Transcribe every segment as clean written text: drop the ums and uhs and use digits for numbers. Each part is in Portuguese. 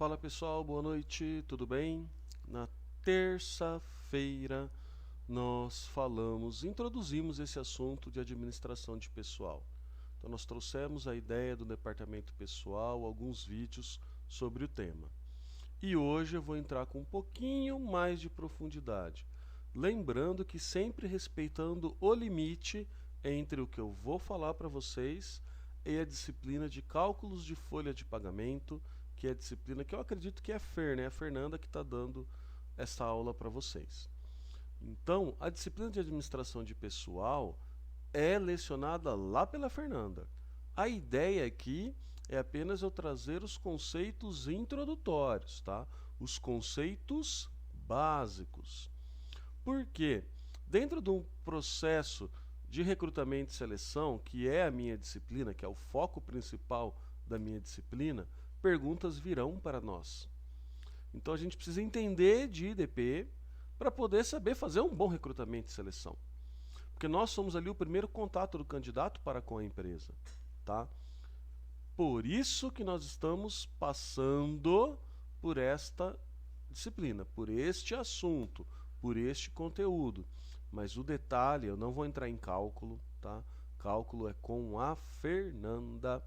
Fala pessoal, boa noite, tudo bem? Na terça-feira nós introduzimos esse assunto de administração de pessoal. Então nós trouxemos a ideia do departamento pessoal, alguns vídeos sobre o tema. E hoje eu vou entrar com um pouquinho mais de profundidade, lembrando que sempre respeitando o limite entre o que eu vou falar para vocês e a disciplina de cálculos de folha de pagamento, que é a disciplina que eu acredito que é a Fer, né? A Fernanda que está dando essa aula para vocês. Então, a disciplina de administração de pessoal é lecionada lá pela Fernanda. A ideia aqui é apenas eu trazer os conceitos introdutórios, tá? Os conceitos básicos. Por quê? Dentro de um processo de recrutamento e seleção, que é a minha disciplina, que é o foco principal da minha disciplina, perguntas virão para nós. Então a gente precisa entender de IDP para poder saber fazer um bom recrutamento e seleção. Porque nós somos ali o primeiro contato do candidato para com a empresa, tá? Por isso que nós estamos passando por esta disciplina, por este assunto, por este conteúdo. Mas o detalhe, eu não vou entrar em cálculo, tá? Cálculo é com a Fernanda.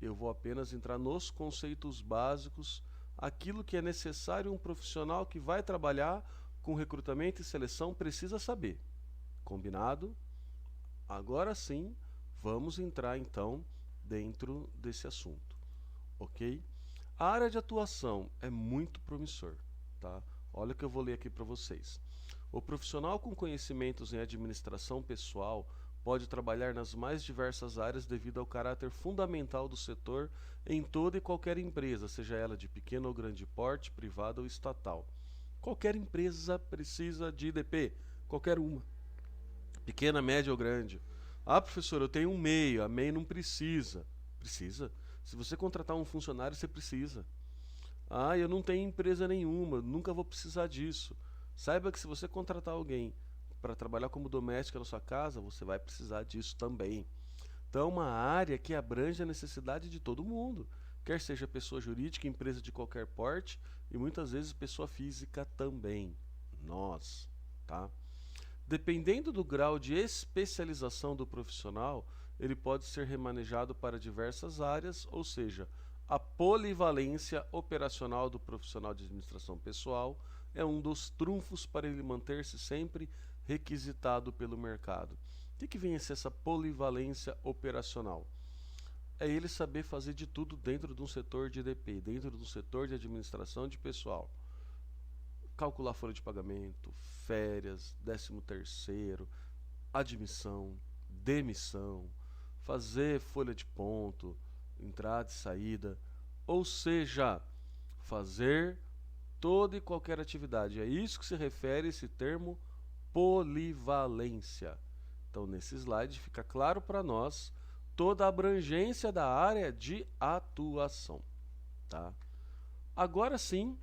Eu vou apenas entrar nos conceitos básicos, aquilo que é necessário um profissional que vai trabalhar com recrutamento e seleção precisa saber. Combinado? Agora sim, vamos entrar então dentro desse assunto, ok? A área de atuação é muito promissor, tá? Olha o que eu vou ler aqui para vocês. O profissional com conhecimentos em administração pessoal pode trabalhar nas mais diversas áreas devido ao caráter fundamental do setor em toda e qualquer empresa, seja ela de pequeno ou grande porte, privada ou estatal. Qualquer empresa precisa de IDP, qualquer uma, pequena, média ou grande. Ah, professor, eu tenho um MEI, a MEI não precisa. Precisa. Se você contratar um funcionário, você precisa. Ah, eu não tenho empresa nenhuma, nunca vou precisar disso. Saiba que se você contratar alguém para trabalhar como doméstica na sua casa, você vai precisar disso também. Então, é uma área que abrange a necessidade de todo mundo, quer seja pessoa jurídica, empresa de qualquer porte e muitas vezes pessoa física também. Nós, tá? Dependendo do grau de especialização do profissional, ele pode ser remanejado para diversas áreas, ou seja, a polivalência operacional do profissional de administração pessoal é um dos trunfos para ele manter-se sempre requisitado pelo mercado. O que vem a ser essa polivalência operacional? É ele saber fazer de tudo dentro de um setor de IDP, dentro de um setor de administração de pessoal. Calcular folha de pagamento, férias, 13º, admissão, demissão, fazer folha de ponto, entrada e saída, ou seja, fazer toda e qualquer atividade. É isso que se refere esse termo polivalência. Então, nesse slide fica claro para nós toda a abrangência da área de atuação, tá? Agora sim,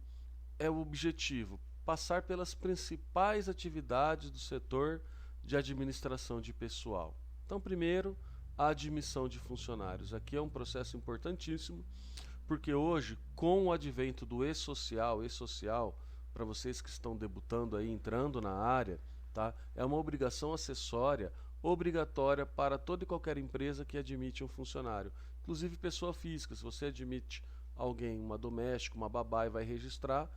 é o objetivo passar pelas principais atividades do setor de administração de pessoal. Então, primeiro, a admissão de funcionários. Aqui é um processo importantíssimo, porque hoje, com o advento do e-social, para vocês que estão debutando aí, entrando na área, tá? É uma obrigação acessória, obrigatória para toda e qualquer empresa que admite um funcionário. Inclusive pessoa física, se você admite alguém, uma doméstica, uma babá e vai registrar,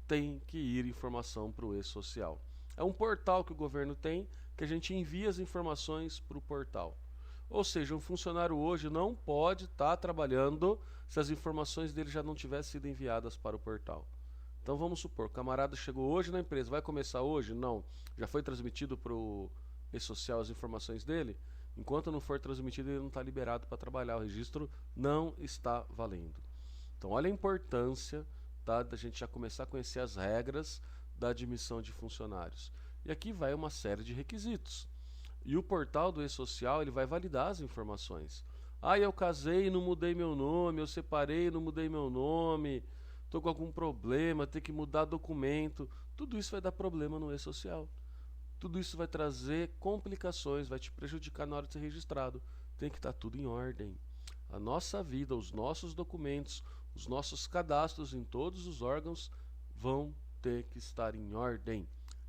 tem que ir informação para o e-social. É um portal que o governo tem, que a gente envia as informações para o portal. Ou seja, um funcionário hoje não pode estar trabalhando se as informações dele já não tivessem sido enviadas para o portal. Então vamos supor, o camarada chegou hoje na empresa, vai começar hoje? Não. Já foi transmitido para o e-social as informações dele? Enquanto não for transmitido, ele não está liberado para trabalhar. O registro não está valendo. Então olha a importância, tá, da gente já começar a conhecer as regras da admissão de funcionários. E aqui vai uma série de requisitos. E o portal do e-social ele vai validar as informações. Ah, eu casei e não mudei meu nome, eu separei e não mudei meu nome, estou com algum problema, tenho que mudar documento. Tudo isso vai dar problema no e-social. Tudo isso vai trazer complicações, vai te prejudicar na hora de ser registrado. Tem que estar tudo em ordem. A nossa vida, os nossos documentos, Os nossos cadastros em todos os órgãos vão ter que estar em ordem,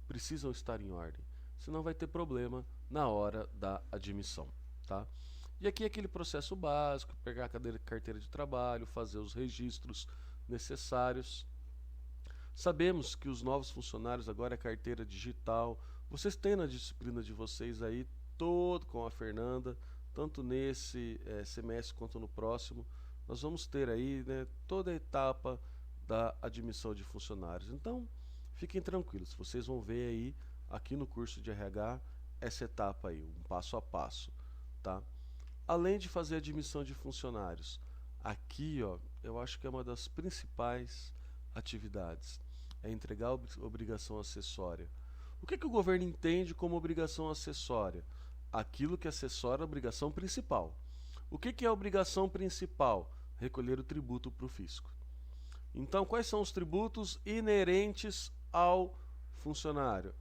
precisam estar em ordem, senão vai ter problema na hora da admissão, tá? E aqui é aquele processo básico, pegar a carteira de trabalho, fazer os registros necessários. Sabemos que os novos funcionários agora é carteira digital. Vocês têm na disciplina de vocês aí, todo com a Fernanda, tanto nesse semestre quanto no próximo, nós vamos ter aí, né, toda a etapa da admissão de funcionários. Então, fiquem tranquilos, vocês vão ver aí, aqui no curso de RH, essa etapa aí, um passo a passo, tá? Além de fazer a admissão de funcionários, aqui, ó, eu acho que é uma das principais atividades, é entregar a obrigação acessória. O que o governo entende como obrigação acessória? Aquilo que acessora a obrigação principal. O que é a obrigação principal? Recolher o tributo para o fisco. Então, quais são os tributos inerentes ao funcionário?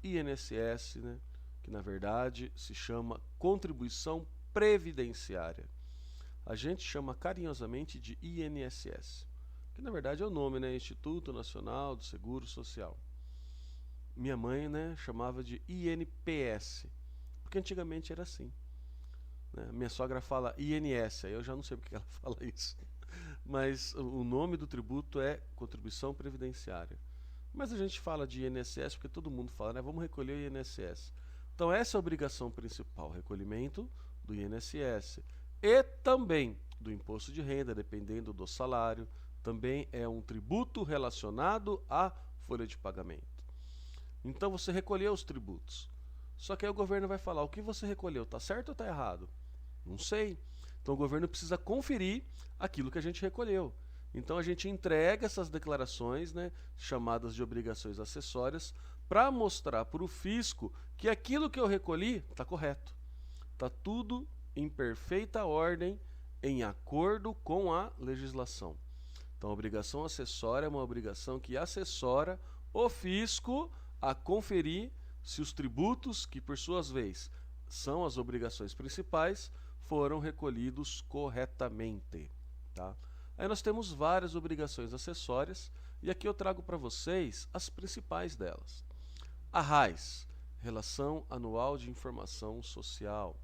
INSS, né, que na verdade se chama contribuição previdenciária. A gente chama carinhosamente de INSS, que na verdade é o nome, né, Instituto Nacional do Seguro Social. Minha mãe, né, chamava de INPS, porque antigamente era assim. Minha sogra fala INS, aí eu já não sei porque ela fala isso. Mas o nome do tributo é Contribuição Previdenciária. Mas a gente fala de INSS porque todo mundo fala, né? Vamos recolher o INSS. Então essa é a obrigação principal, recolhimento do INSS. E também do imposto de renda, dependendo do salário. Também é um tributo relacionado à folha de pagamento. Então você recolheu os tributos. Só que aí o governo vai falar, o que você recolheu, está certo ou está errado? Não sei. Então o governo precisa conferir aquilo que a gente recolheu. Então a gente entrega essas declarações, né, chamadas de obrigações acessórias, para mostrar para o fisco que aquilo que eu recolhi está correto. Está tudo em perfeita ordem, em acordo com a legislação. Então a obrigação acessória é uma obrigação que assessora o fisco a conferir se os tributos, que por suas vezes são as obrigações principais, foram recolhidos corretamente, tá? Aí nós temos várias obrigações acessórias e aqui eu trago para vocês as principais delas. A RAIS, Relação Anual de Informação Social.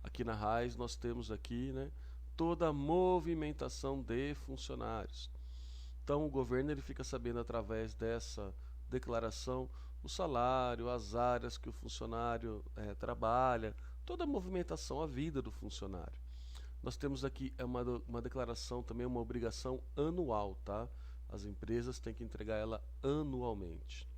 Aqui na RAIS nós temos aqui, né, toda a movimentação de funcionários. Então o governo ele fica sabendo através dessa declaração o salário, as áreas que o funcionário trabalha, toda a movimentação, a vida do funcionário. Nós temos aqui uma declaração também, uma obrigação anual, tá? As empresas têm que entregar ela anualmente.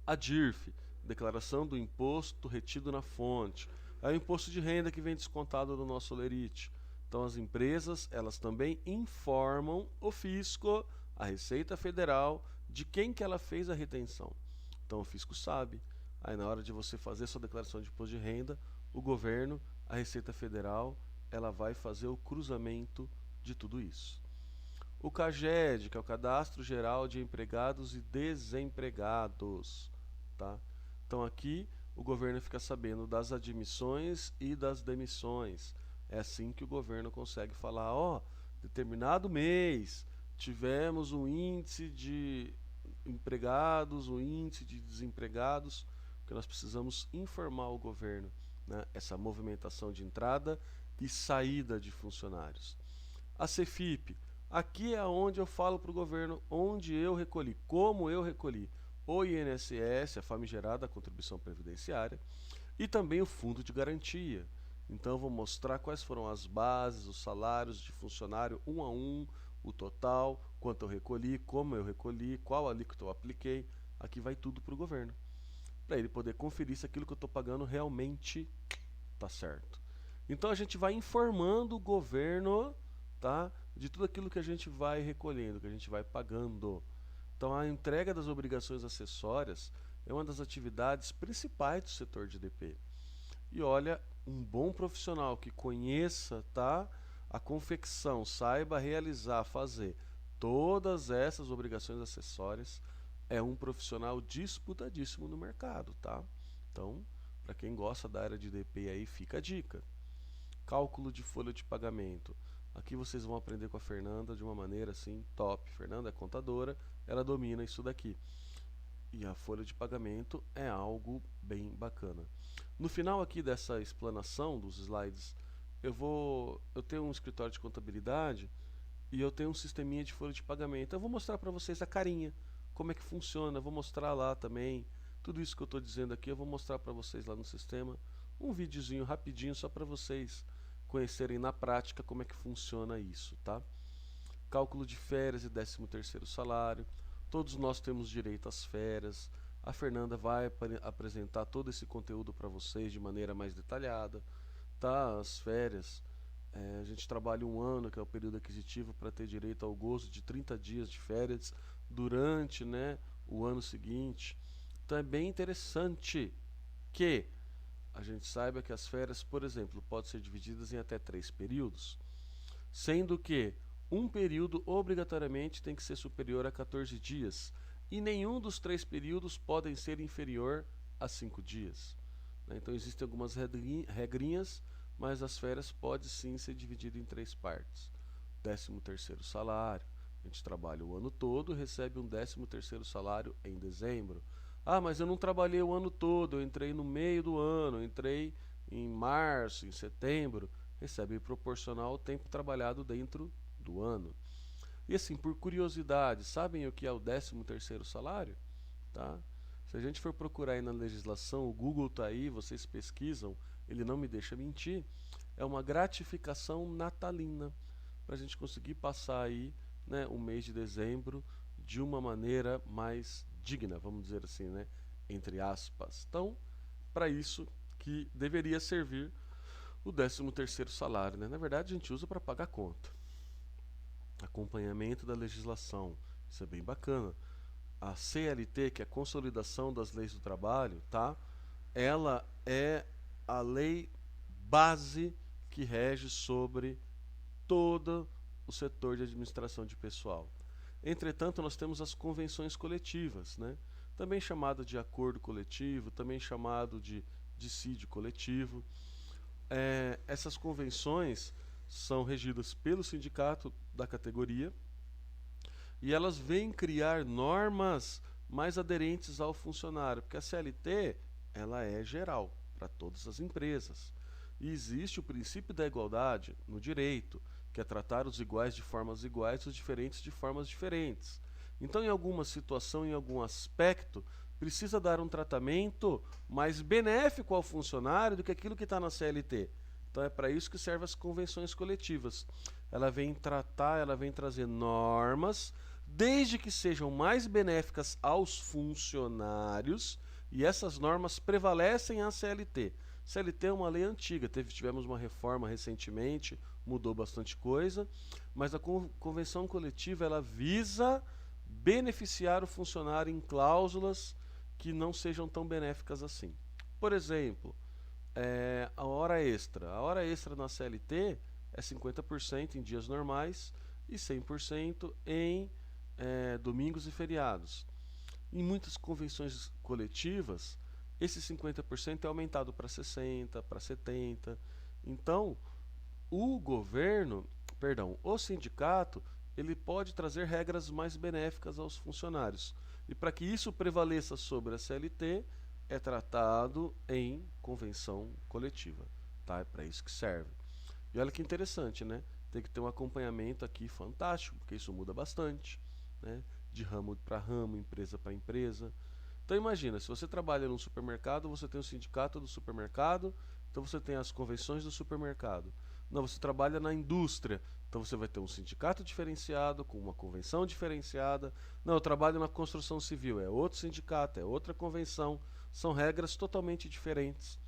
A DIRF, Declaração do Imposto Retido na Fonte, é o imposto de renda que vem descontado do nosso olerite. Então as empresas, elas também informam o fisco, a Receita Federal, de quem que ela fez a retenção. Então o fisco sabe. Aí na hora de você fazer sua declaração de imposto de renda, o governo, a Receita Federal, ela vai fazer o cruzamento de tudo isso. O CAGED, que é o Cadastro Geral de Empregados e Desempregados, tá? Então aqui o governo fica sabendo das admissões e das demissões. É assim que o governo consegue falar, ó, determinado mês tivemos um índice de empregados, um índice de desempregados, porque nós precisamos informar o governo, né, essa movimentação de entrada e saída de funcionários. A CEFIP, aqui é onde eu falo para o governo onde eu recolhi, como eu recolhi o INSS, a famigerada contribuição previdenciária, e também o fundo de garantia. Então eu vou mostrar quais foram as bases, os salários de funcionário um a um, o total, quanto eu recolhi, como eu recolhi, qual alíquota eu apliquei. Aqui vai tudo para o governo, para ele poder conferir se aquilo que eu estou pagando realmente está certo. Então a gente vai informando o governo, tá, de tudo aquilo que a gente vai recolhendo, que a gente vai pagando. Então a entrega das obrigações acessórias é uma das atividades principais do setor de DP. E olha, um bom profissional que conheça, tá, a confecção, saiba realizar, fazer todas essas obrigações acessórias, é um profissional disputadíssimo no mercado, tá? Então, para quem gosta da área de DP aí, fica a dica. Cálculo de folha de pagamento. Aqui vocês vão aprender com a Fernanda de uma maneira assim top. Fernanda é contadora, ela domina isso daqui. E a folha de pagamento é algo bem bacana. No final aqui dessa explanação dos slides, eu tenho um escritório de contabilidade e eu tenho um sisteminha de folha de pagamento. Eu vou mostrar para vocês a carinha, como é que funciona, eu vou mostrar lá também. Tudo isso que eu estou dizendo aqui eu vou mostrar para vocês lá no sistema. Um videozinho rapidinho só para vocês conhecerem na prática como é que funciona isso, tá? Cálculo de férias e 13º salário. Todos nós temos direito às férias. A Fernanda vai apresentar todo esse conteúdo para vocês de maneira mais detalhada, tá? As férias, a gente trabalha um ano, que é o período aquisitivo, para ter direito ao gozo de 30 dias de férias durante, né, o ano seguinte. Então é bem interessante que a gente saiba que as férias, por exemplo, podem ser divididas em até 3 períodos, sendo que um período obrigatoriamente tem que ser superior a 14 dias e nenhum dos 3 períodos podem ser inferior a 5 dias. Então existem algumas regrinhas, mas as férias podem sim ser divididas em 3 partes. 13º salário, a gente trabalha o ano todo, recebe um 13º salário em dezembro. Ah, mas eu não trabalhei o ano todo, eu entrei no meio do ano, eu entrei em março, em setembro, recebe proporcional ao tempo trabalhado dentro do ano. E assim, por curiosidade, sabem o que é o 13º salário? Tá? Se a gente for procurar aí na legislação, o Google está aí, vocês pesquisam, ele não me deixa mentir, é uma gratificação natalina, para a gente conseguir passar aí, né, o mês de dezembro de uma maneira mais digna, vamos dizer assim, né, entre aspas. Então, para isso que deveria servir o 13º salário, né? Na verdade, a gente usa para pagar conta. Acompanhamento da legislação, isso é bem bacana. A CLT, que é a Consolidação das Leis do Trabalho, tá? Ela é a lei base que rege sobre todo o setor de administração de pessoal. Entretanto, nós temos as convenções coletivas, né? Também chamado de acordo coletivo, também chamado de dissídio coletivo. Essas convenções são regidas pelo sindicato da categoria e elas vêm criar normas mais aderentes ao funcionário, porque a CLT ela é geral para todas as empresas. E existe o princípio da igualdade no direito, que é tratar os iguais de formas iguais e os diferentes de formas diferentes. Então, em alguma situação, em algum aspecto, precisa dar um tratamento mais benéfico ao funcionário do que aquilo que está na CLT. Então é para isso que servem as convenções coletivas. Ela vem tratar, ela vem trazer normas, desde que sejam mais benéficas aos funcionários, e essas normas prevalecem à CLT. CLT é uma lei antiga, tivemos uma reforma recentemente, mudou bastante coisa, mas a convenção coletiva ela visa beneficiar o funcionário em cláusulas que não sejam tão benéficas assim. Por exemplo, a hora extra. A hora extra na CLT é 50% em dias normais e 100% em domingos e feriados. Em muitas convenções coletivas, esse 50% é aumentado para 60%, para 70%. Então, o sindicato, ele pode trazer regras mais benéficas aos funcionários. E para que isso prevaleça sobre a CLT, é tratado em convenção coletiva. Tá? É para isso que serve. E olha que interessante, né? Tem que ter um acompanhamento aqui fantástico, porque isso muda bastante, né? De ramo para ramo, empresa para empresa. Então imagina, se você trabalha num supermercado, você tem o sindicato do supermercado, então você tem as convenções do supermercado. Não, você trabalha na indústria, então você vai ter um sindicato diferenciado, com uma convenção diferenciada. Não, eu trabalho na construção civil, é outro sindicato, é outra convenção. São regras totalmente diferentes,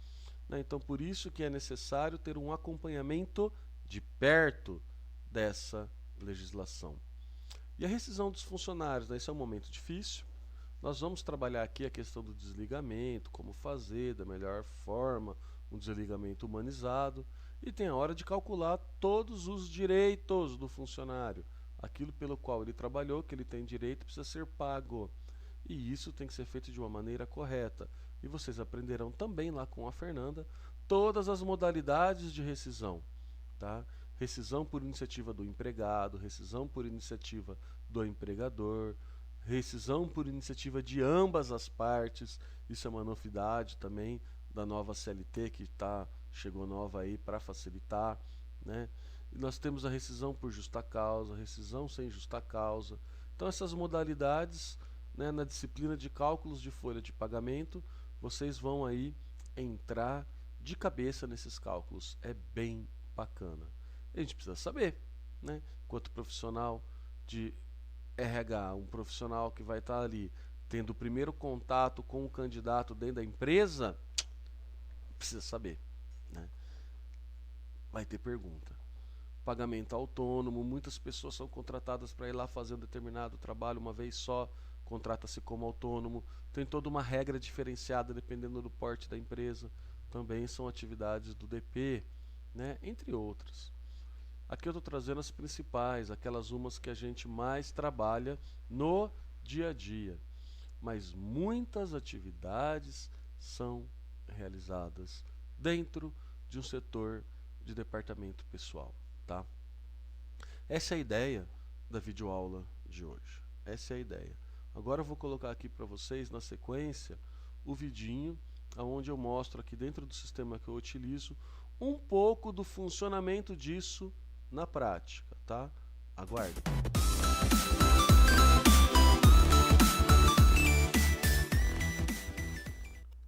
né? Então por isso que é necessário ter um acompanhamento de perto dessa legislação. E a rescisão dos funcionários, né? Esse é um momento difícil. Nós vamos trabalhar aqui a questão do desligamento, como fazer da melhor forma um desligamento humanizado. E tem a hora de calcular todos os direitos do funcionário. Aquilo pelo qual ele trabalhou, que ele tem direito, precisa ser pago. E isso tem que ser feito de uma maneira correta. E vocês aprenderão também lá com a Fernanda todas as modalidades de rescisão. Tá? rescisão por iniciativa do empregado, rescisão por iniciativa do empregador, rescisão por iniciativa de ambas as partes. Isso é uma novidade também da nova CLT que chegou nova aí para facilitar, né? E nós temos a rescisão por justa causa, rescisão sem justa causa. Então essas modalidades, né, na disciplina de cálculos de folha de pagamento, vocês vão aí entrar de cabeça nesses cálculos. É bem bacana. A gente precisa saber, né? Enquanto profissional de RH, um profissional que vai estar ali tendo o primeiro contato com o candidato dentro da empresa, precisa saber, né? Vai ter pergunta. Pagamento autônomo, muitas pessoas são contratadas para ir lá fazer um determinado trabalho uma vez só, contrata-se como autônomo, tem toda uma regra diferenciada dependendo do porte da empresa, também são atividades do DP, né? Entre outras. Aqui eu estou trazendo as principais, aquelas umas que a gente mais trabalha no dia a dia. Mas muitas atividades são realizadas dentro de um setor de departamento pessoal, tá? Essa é a ideia da videoaula de hoje. Essa é a ideia. Agora eu vou colocar aqui para vocês, na sequência, o vidinho, onde eu mostro aqui dentro do sistema que eu utilizo, um pouco do funcionamento disso na prática, tá? Aguarde.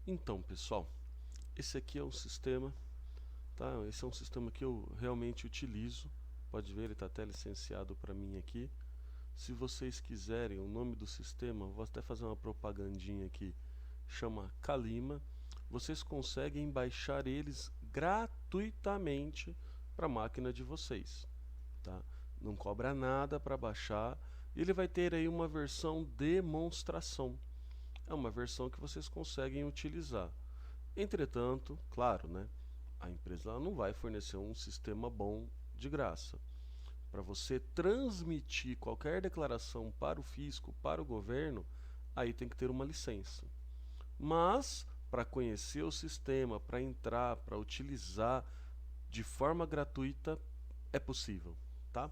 Então, pessoal, esse aqui é um sistema, tá? Esse é um sistema que eu realmente utilizo. Pode ver, ele está até licenciado para mim aqui. Se vocês quiserem o nome do sistema, vou até fazer uma propagandinha aqui, chama Calima. Vocês conseguem baixar eles gratuitamente para a máquina de vocês, tá? Não cobra nada para baixar. Ele vai ter aí uma versão demonstração. É uma versão que vocês conseguem utilizar. Entretanto, claro, né, a empresa não vai fornecer um sistema bom de graça. Para você transmitir qualquer declaração para o fisco, para o governo, aí tem que ter uma licença. Mas, para conhecer o sistema, para entrar, para utilizar de forma gratuita, é possível, tá?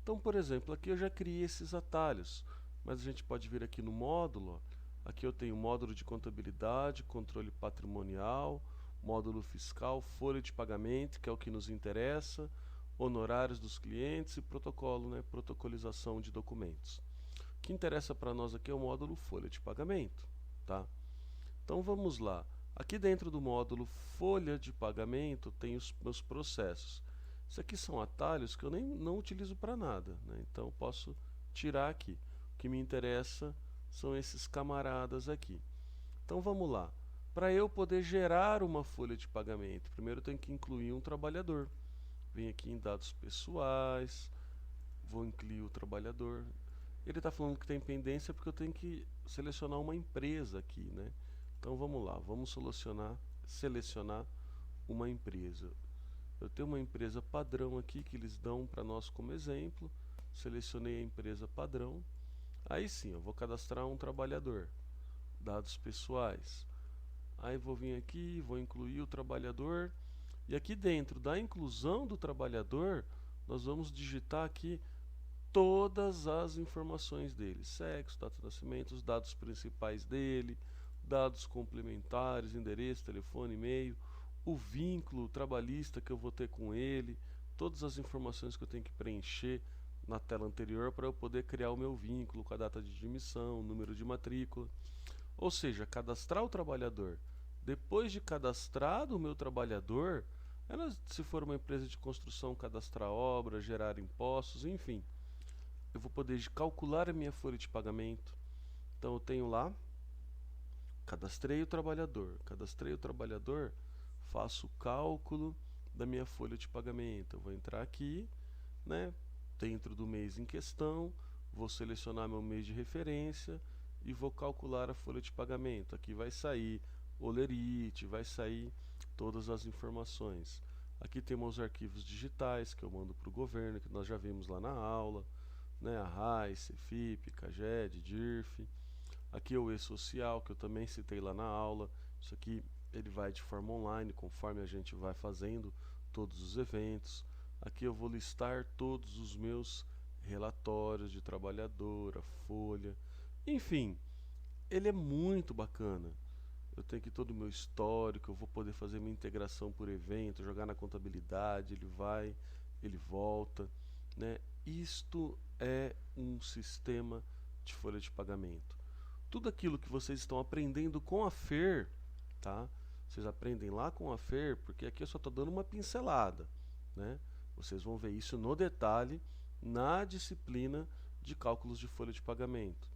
Então, por exemplo, aqui eu já criei esses atalhos, mas a gente pode vir aqui no módulo, ó. Aqui eu tenho módulo de contabilidade, controle patrimonial, módulo fiscal, folha de pagamento, que é o que nos interessa, honorários dos clientes e protocolo, né, protocolização de documentos. O que interessa para nós aqui é o módulo folha de pagamento, tá? Então vamos lá. Aqui dentro do módulo folha de pagamento tem os meus processos. Isso aqui são atalhos que eu não utilizo para nada, né? Então eu posso tirar aqui. O que me interessa são esses camaradas aqui. Então vamos lá. Para eu poder gerar uma folha de pagamento, primeiro eu tenho que incluir um trabalhador. Venho aqui em dados pessoais, vou incluir o trabalhador. Ele está falando que tem pendência porque eu tenho que selecionar uma empresa aqui, né? Então vamos lá, vamos selecionar uma empresa. Eu tenho uma empresa padrão aqui que eles dão para nós como exemplo. Selecionei a empresa padrão. Aí sim, eu vou cadastrar um trabalhador. Dados pessoais. Aí vou vir aqui, vou incluir o trabalhador. E aqui dentro da inclusão do trabalhador, nós vamos digitar aqui todas as informações dele. Sexo, data de nascimento, os dados principais dele, dados complementares, endereço, telefone, e-mail, o vínculo trabalhista que eu vou ter com ele, todas as informações que eu tenho que preencher na tela anterior para eu poder criar o meu vínculo com a data de admissão, número de matrícula. Ou seja, cadastrar o trabalhador. Depois de cadastrado o meu trabalhador, se for uma empresa de construção, cadastrar obra, gerar impostos, enfim, eu vou poder calcular a minha folha de pagamento. Então eu tenho lá, cadastrei o trabalhador, faço o cálculo da minha folha de pagamento. Eu vou entrar aqui, né, dentro do mês em questão, vou selecionar meu mês de referência e vou calcular a folha de pagamento. Aqui vai sair olerite, vai sair todas as informações. Aqui temos os arquivos digitais que eu mando para o governo, que nós já vimos lá na aula, né, a RAI, CEFIP, CAGED, DIRF. Aqui é o e-social, que eu também citei lá na aula. Isso aqui ele vai de forma online, conforme a gente vai fazendo todos os eventos. Aqui eu vou listar todos os meus relatórios de trabalhadora, folha, enfim, ele é muito bacana. Eu tenho aqui todo o meu histórico, eu vou poder fazer minha integração por evento, jogar na contabilidade, ele vai, ele volta, né? Isto é um sistema de folha de pagamento. Tudo aquilo que vocês estão aprendendo com a FER, tá? Vocês aprendem lá com a FER, porque aqui eu só estou dando uma pincelada, né? Vocês vão ver isso no detalhe na disciplina de cálculos de folha de pagamento.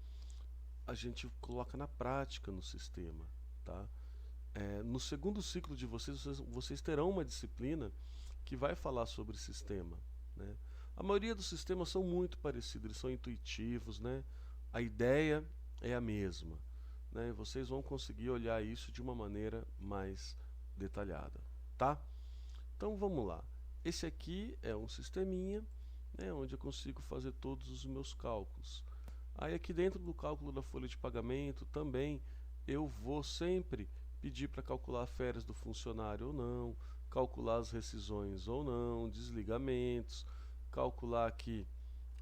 A gente coloca na prática no sistema, tá? No segundo ciclo de vocês terão uma disciplina que vai falar sobre sistema, né? A maioria dos sistemas são muito parecidos, eles são intuitivos, né? A ideia é a mesma, né? Vocês vão conseguir olhar isso de uma maneira mais detalhada, tá? Então vamos lá. Esse aqui é um sisteminha, né, onde eu consigo fazer todos os meus cálculos. Aí aqui dentro do cálculo da folha de pagamento também eu vou sempre pedir para calcular férias do funcionário ou não, calcular as rescisões ou não, desligamentos, calcular aqui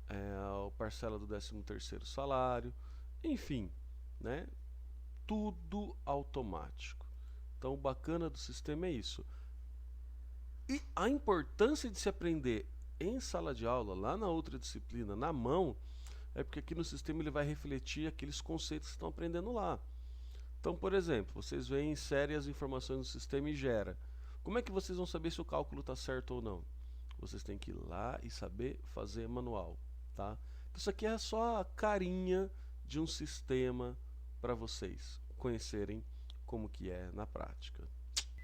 a parcela do 13º salário, enfim, né? Tudo automático. Então o bacana do sistema é isso. E a importância de se aprender em sala de aula, lá na outra disciplina, na mão, é porque aqui no sistema ele vai refletir aqueles conceitos que estão aprendendo lá. Então, por exemplo, vocês veem, insere as informações no sistema e gera. Como é que vocês vão saber se o cálculo está certo ou não? Vocês têm que ir lá e saber fazer manual, tá? Isso aqui é só a carinha de um sistema para vocês conhecerem como que é na prática.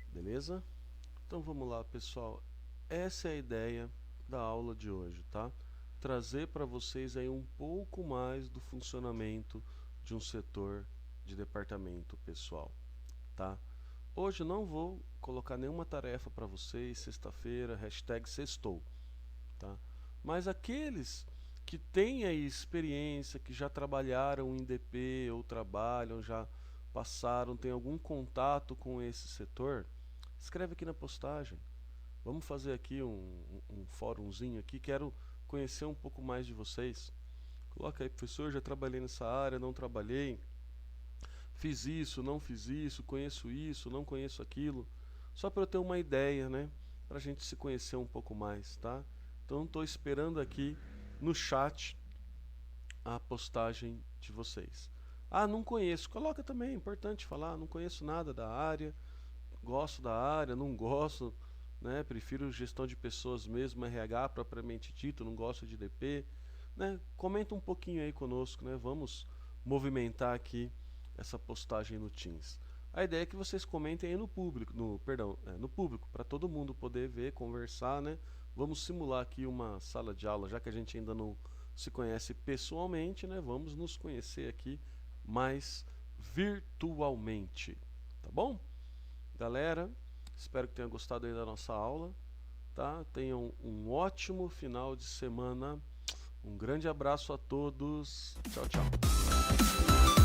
Beleza? Então vamos lá, pessoal. Essa é a ideia da aula de hoje, tá? Trazer para vocês aí um pouco mais do funcionamento de um setor de departamento pessoal, tá? Hoje não vou colocar nenhuma tarefa para vocês, sexta-feira, #sextou, tá? Mas aqueles que têm aí experiência, que já trabalharam em DP ou trabalham, já passaram, têm algum contato com esse setor, escreve aqui na postagem. Vamos fazer aqui um fórumzinho aqui, quero conhecer um pouco mais de vocês. Coloca aí, professor, já trabalhei nessa área, não trabalhei, fiz isso, não fiz isso, não conheço aquilo, só para eu ter uma ideia, né? Para a gente se conhecer um pouco mais, tá? Então estou esperando aqui no chat a postagem de vocês. Ah, não conheço, coloca também, é importante falar, não conheço nada da área, gosto da área, não gosto, né? Prefiro gestão de pessoas mesmo, RH propriamente dito, não gosto de DP, né? Comenta um pouquinho aí conosco, né? Vamos movimentar aqui essa postagem no Teams. A ideia é que vocês comentem aí no público, no público, para todo mundo poder ver, conversar, né? Vamos simular aqui uma sala de aula, já que a gente ainda não se conhece pessoalmente, né? Vamos nos conhecer aqui mais virtualmente, tá bom? Galera, espero que tenham gostado aí da nossa aula, tá? Tenham um ótimo final de semana. Um grande abraço a todos. Tchau, tchau.